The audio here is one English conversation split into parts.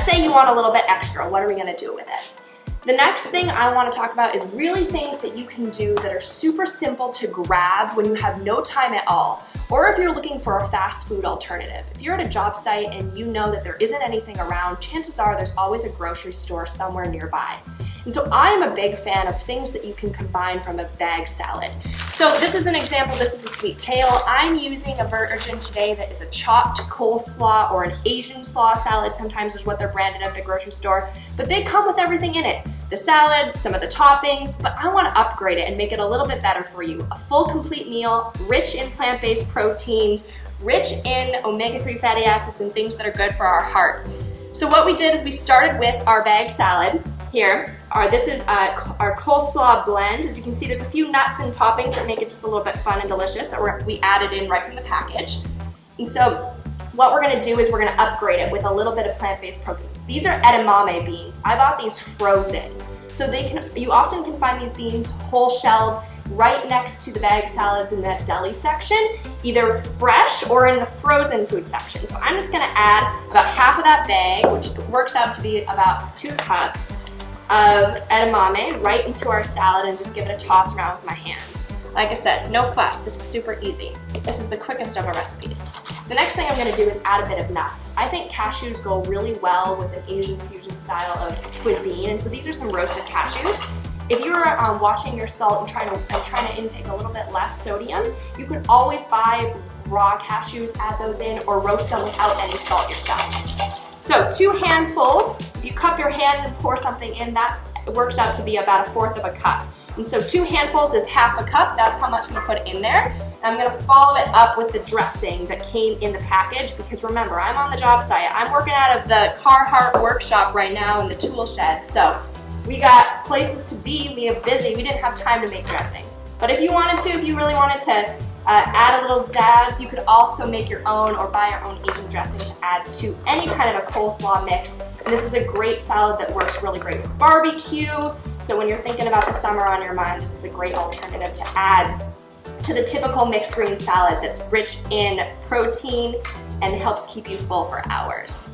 say you want a little bit extra. What are we gonna do with it? The next thing I want to talk about is really things that you can do that are super simple to grab when you have no time at all, or if you're looking for a fast food alternative. If you're at a job site and you know that there isn't anything around, chances are there's always a grocery store somewhere nearby. And so I am a big fan of things that you can combine from a bag salad. So this is an example, this is a sweet kale. I'm using a version today that is a chopped coleslaw or an Asian slaw salad, sometimes is what they're branded at the grocery store, but they come with everything in it. The salad, some of the toppings, but I want to upgrade it and make it a little bit better for you. A full complete meal, rich in plant-based proteins, rich in omega-3 fatty acids and things that are good for our heart. So what we did is we started with our bag salad here. This is our coleslaw blend. As you can see, there's a few nuts and toppings that make it just a little bit fun and delicious that we added in right from the package. And so what we're gonna do is we're gonna upgrade it with a little bit of plant-based protein. These are edamame beans. I bought these frozen. So you often can find these beans whole shelled right next to the bag salads in that deli section, either fresh or in the frozen food section. So I'm just gonna add about half of that bag, which works out to be about 2 cups of edamame right into our salad and just give it a toss around with my hands. Like I said, no fuss, this is super easy. This is the quickest of our recipes. The next thing I'm gonna do is add a bit of nuts. I think cashews go really well with an Asian fusion style of cuisine, and so these are some roasted cashews. If you're watching your salt and trying to intake a little bit less sodium, you could always buy raw cashews, add those in, or roast them without any salt yourself. So 2 handfuls, if you cup your hand and pour something in, that works out to be about 1/4 of a cup. And so 2 handfuls is half a cup, that's how much we put in there. And I'm gonna follow it up with the dressing that came in the package, because remember, I'm on the job site. I'm working out of the Carhartt workshop right now in the tool shed. So we got places to be, we are busy, we didn't have time to make dressing. But if you wanted to, if you really wanted to add a little zazz, you could also make your own or buy your own Asian dressing to add to any kind of a coleslaw mix. And this is a great salad that works really great with barbecue. So when you're thinking about the summer on your mind, this is a great alternative to add to the typical mixed green salad that's rich in protein and helps keep you full for hours.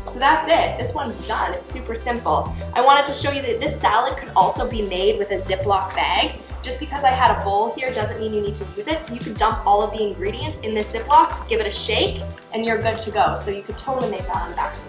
So that's it. This one's done. It's super simple. I wanted to show you that this salad could also be made with a Ziploc bag. Just because I had a bowl here doesn't mean you need to use it. So you could dump all of the ingredients in this Ziploc, give it a shake, and you're good to go. So you could totally make that on the back of